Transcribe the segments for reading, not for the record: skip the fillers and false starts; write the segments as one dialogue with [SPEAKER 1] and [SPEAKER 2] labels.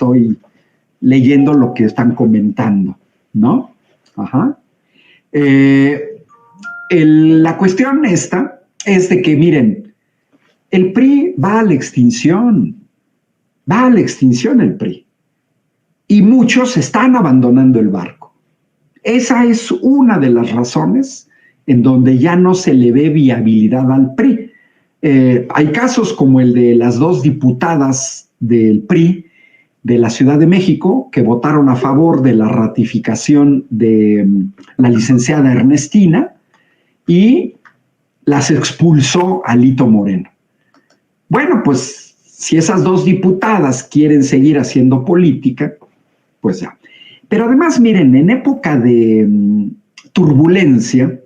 [SPEAKER 1] estoy leyendo lo que están comentando, ¿no? Ajá. La cuestión esta es de que, miren, el PRI va a la extinción el PRI, y muchos están abandonando el barco. Esa es una de las razones en donde ya no se le ve viabilidad al PRI. Hay casos como el de las 2 diputadas del PRI de la Ciudad de México que votaron a favor de la ratificación de la licenciada Ernestina y las expulsó Alito Moreno. Bueno, pues si esas 2 diputadas quieren seguir haciendo política, pues ya. Pero además, miren, en época de turbulencia,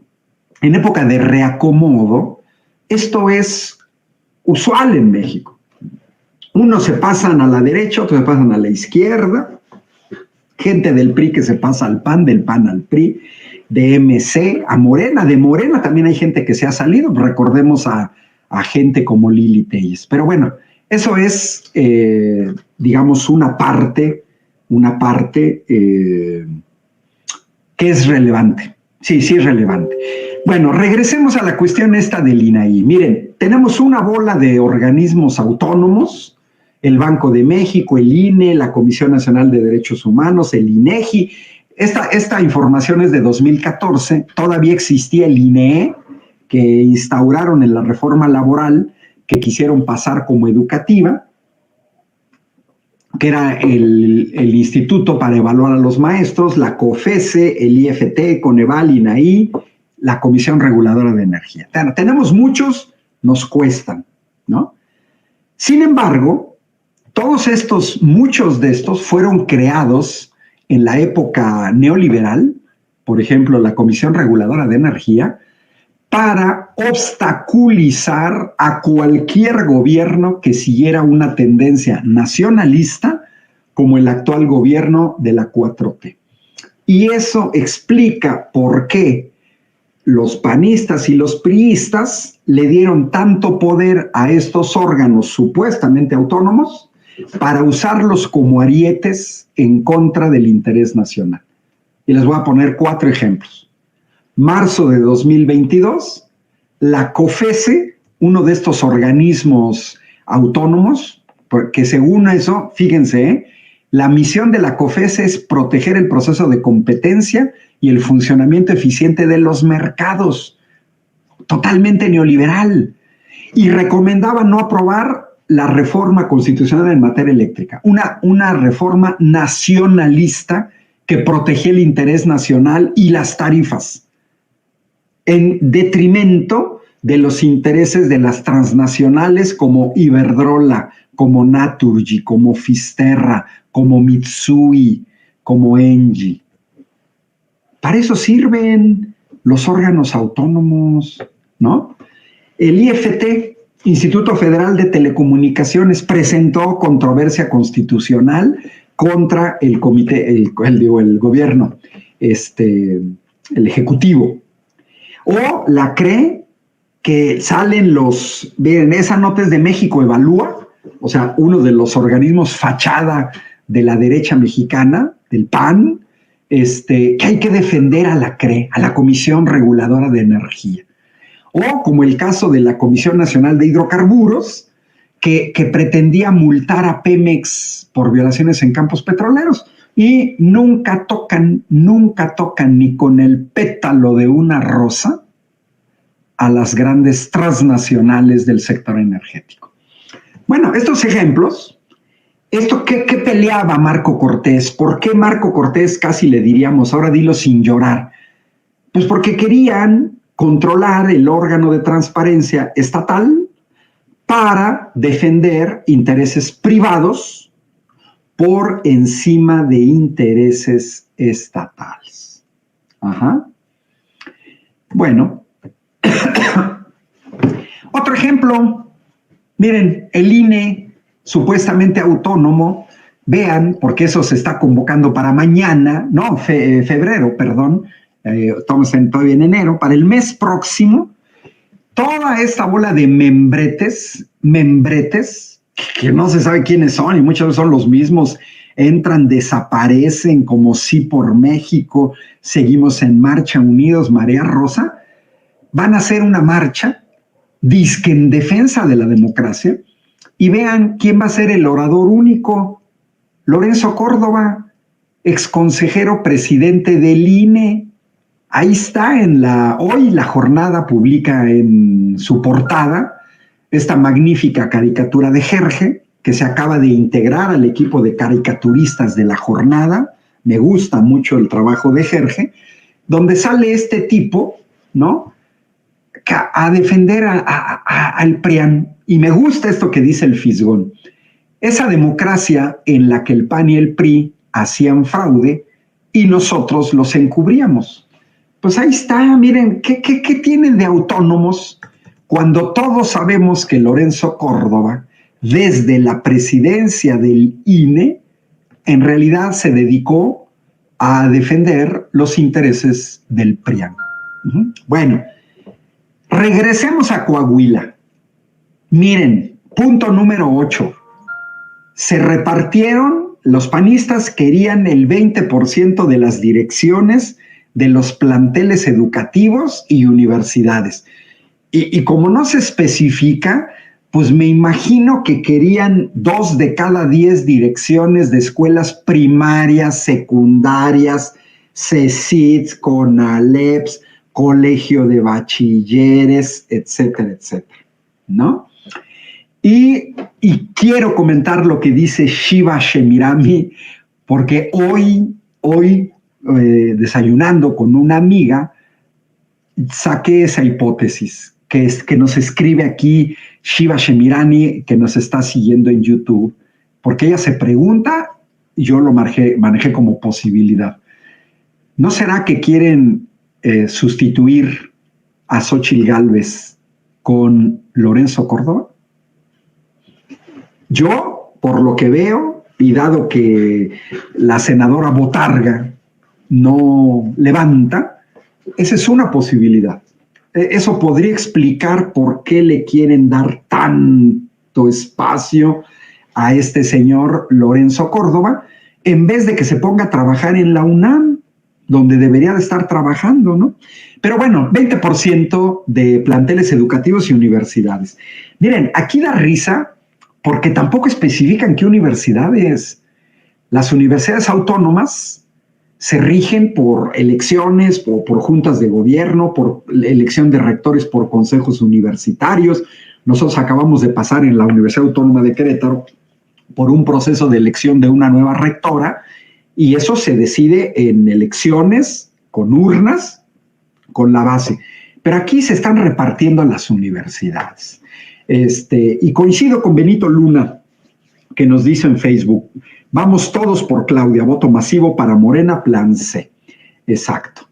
[SPEAKER 1] en época de reacomodo, esto es usual en México. Unos se pasan a la derecha, otros se pasan a la izquierda, gente del PRI que se pasa al PAN, del PAN al PRI, de MC a Morena, de Morena también hay gente que se ha salido, recordemos a gente como Lili Téllez. Pero bueno, eso es, digamos, una parte que es relevante. Sí, sí es relevante. Bueno, regresemos a la cuestión esta del INAI. Miren, tenemos una bola de organismos autónomos, el Banco de México, el INE, la Comisión Nacional de Derechos Humanos, el INEGI. Esta información es de 2014, todavía existía el INEE, que instauraron en la reforma laboral, que quisieron pasar como educativa, que era el Instituto para Evaluar a los Maestros, la COFESE, el IFT, Coneval, INAI, la Comisión Reguladora de Energía. Tenemos muchos, nos cuestan, ¿no? Sin embargo, muchos de estos fueron creados en la época neoliberal, por ejemplo, la Comisión Reguladora de Energía, para obstaculizar a cualquier gobierno que siguiera una tendencia nacionalista como el actual gobierno de la 4T. Y eso explica por qué los panistas y los priistas le dieron tanto poder a estos órganos supuestamente autónomos para usarlos como arietes en contra del interés nacional. Y les voy a poner 4 ejemplos. Marzo de 2022, la COFESE, uno de estos organismos autónomos, porque según eso, fíjense, la misión de la COFESE es proteger el proceso de competencia y el funcionamiento eficiente de los mercados, totalmente neoliberal, y recomendaba no aprobar la reforma constitucional en materia eléctrica, una reforma nacionalista que protegía el interés nacional y las tarifas, en detrimento de los intereses de las transnacionales como Iberdrola, como Naturgy, como Fisterra, como Mitsui, como Engie. Para eso sirven los órganos autónomos, ¿no? El IFT, Instituto Federal de Telecomunicaciones, presentó controversia constitucional contra el gobierno, el ejecutivo. O la CRE, que salen miren, esa nota es de México Evalúa, o sea, uno de los organismos fachada de la derecha mexicana, del PAN, que hay que defender a la CRE, a la Comisión Reguladora de Energía. O como el caso de la Comisión Nacional de Hidrocarburos, que pretendía multar a Pemex por violaciones en campos petroleros. Y nunca tocan ni con el pétalo de una rosa a las grandes transnacionales del sector energético. Bueno, estos ejemplos, ¿qué peleaba Marco Cortés? ¿Por qué Marco Cortés casi le diríamos, ahora dilo sin llorar? Pues porque querían controlar el órgano de transparencia estatal para defender intereses privados por encima de intereses estatales. Ajá. Bueno, otro ejemplo, miren, el INE, supuestamente autónomo, vean, porque eso se está convocando para mañana, no, febrero, perdón, estamos todavía en enero, para el mes próximo, toda esta bola de membretes, que no se sabe quiénes son y muchas veces son los mismos entran, desaparecen como Sí por México, Seguimos en Marcha, Unidos, Marea Rosa, van a hacer una marcha dizque en defensa de la democracia y vean quién va a ser el orador único. Lorenzo Córdoba, exconsejero presidente del INE. Ahí está hoy la jornada publica en su portada esta magnífica caricatura de Jerge, que se acaba de integrar al equipo de caricaturistas de la jornada. Me gusta mucho el trabajo de Jerge, donde sale este tipo, ¿no?, a defender al PRIAN. Y me gusta esto que dice el Fisgón. Esa democracia en la que el PAN y el PRI hacían fraude y nosotros los encubríamos. Pues ahí está, miren, ¿qué tienen de autónomos cuando todos sabemos que Lorenzo Córdoba, desde la presidencia del INE, en realidad se dedicó a defender los intereses del PRIAN? Bueno, regresemos a Coahuila. Miren, punto número 8. Se repartieron, los panistas querían el 20% de las direcciones de los planteles educativos y universidades. Y como no se especifica, pues me imagino que querían 2 de cada 10 direcciones de escuelas primarias, secundarias, CECITS, CONALEPS, Colegio de Bachilleres, etcétera, etcétera, ¿no? Y quiero comentar lo que dice Shiva Shemirami, porque hoy desayunando con una amiga, saqué esa hipótesis, que nos escribe aquí Shiva Shemirani, que nos está siguiendo en YouTube, porque ella se pregunta, y yo lo manejé como posibilidad. ¿No será que quieren sustituir a Xóchitl Gálvez con Lorenzo Córdoba? Yo, por lo que veo, y dado que la senadora Botarga no levanta, esa es una posibilidad. Eso podría explicar por qué le quieren dar tanto espacio a este señor Lorenzo Córdoba, en vez de que se ponga a trabajar en la UNAM, donde debería de estar trabajando, ¿no? Pero bueno, 20% de planteles educativos y universidades. Miren, aquí da risa porque tampoco especifican qué universidades. Las universidades autónomas se rigen por elecciones, por juntas de gobierno, por elección de rectores por consejos universitarios. Nosotros acabamos de pasar en la Universidad Autónoma de Querétaro por un proceso de elección de una nueva rectora, y eso se decide en elecciones, con urnas, con la base. Pero aquí se están repartiendo las universidades. Y coincido con Benito Luna, que nos dice en Facebook: vamos todos por Claudia, voto masivo para Morena, plan C. Exacto.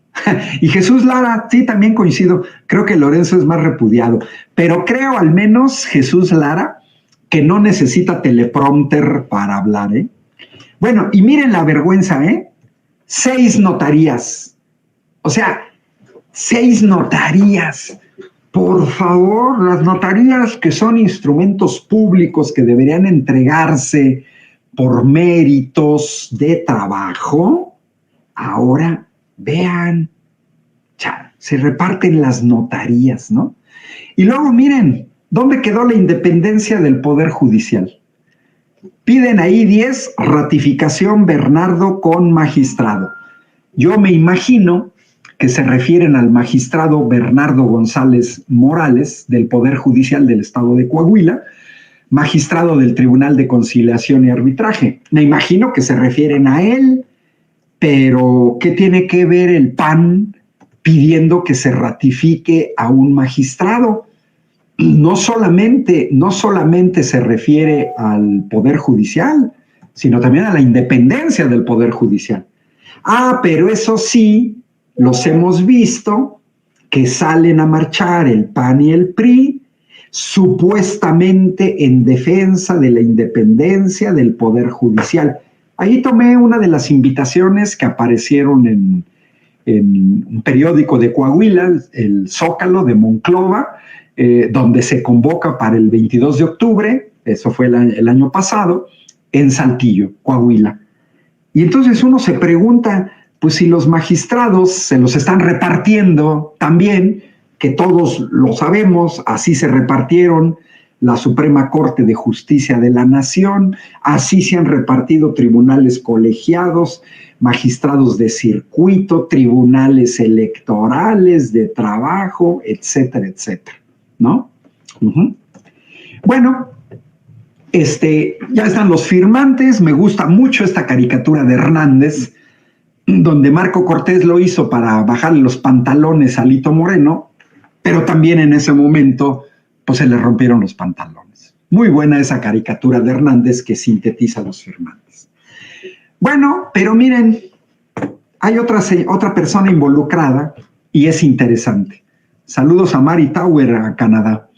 [SPEAKER 1] Y Jesús Lara, sí, también coincido. Creo que Lorenzo es más repudiado, pero creo al menos, Jesús Lara, que no necesita teleprompter para hablar, ¿eh? Bueno, y miren la vergüenza, ¿eh? 6 notarías. O sea, 6 notarías. Por favor, las notarías, que son instrumentos públicos que deberían entregarse por méritos de trabajo, ahora vean, ya, se reparten las notarías, ¿no? Y luego miren, ¿dónde quedó la independencia del Poder Judicial? Piden ahí 10, ratificación Bernardo con magistrado. Yo me imagino que se refieren al magistrado Bernardo González Morales del Poder Judicial del Estado de Coahuila, magistrado del Tribunal de Conciliación y Arbitraje. Me imagino que se refieren a él, pero ¿qué tiene que ver el PAN pidiendo que se ratifique a un magistrado? No solamente se refiere al Poder Judicial, sino también a la independencia del Poder Judicial. Pero eso sí, los hemos visto que salen a marchar el PAN y el PRI, supuestamente en defensa de la independencia del Poder Judicial. Ahí tomé una de las invitaciones que aparecieron en un periódico de Coahuila, el Zócalo de Monclova, donde se convoca para el 22 de octubre, eso fue el año pasado, en Saltillo, Coahuila. Y entonces uno se pregunta, pues si los magistrados se los están repartiendo también, que todos lo sabemos, así se repartieron la Suprema Corte de Justicia de la Nación, así se han repartido tribunales colegiados, magistrados de circuito, tribunales electorales, de trabajo, etcétera, etcétera, ¿no? Bueno, ya están los firmantes, me gusta mucho esta caricatura de Hernández, donde Marco Cortés lo hizo para bajarle los pantalones a Lito Moreno, pero también en ese momento pues se le rompieron los pantalones. Muy buena esa caricatura de Hernández que sintetiza los firmantes. Bueno, pero miren, hay otra persona involucrada y es interesante. Saludos a Mary Tower, a Canadá.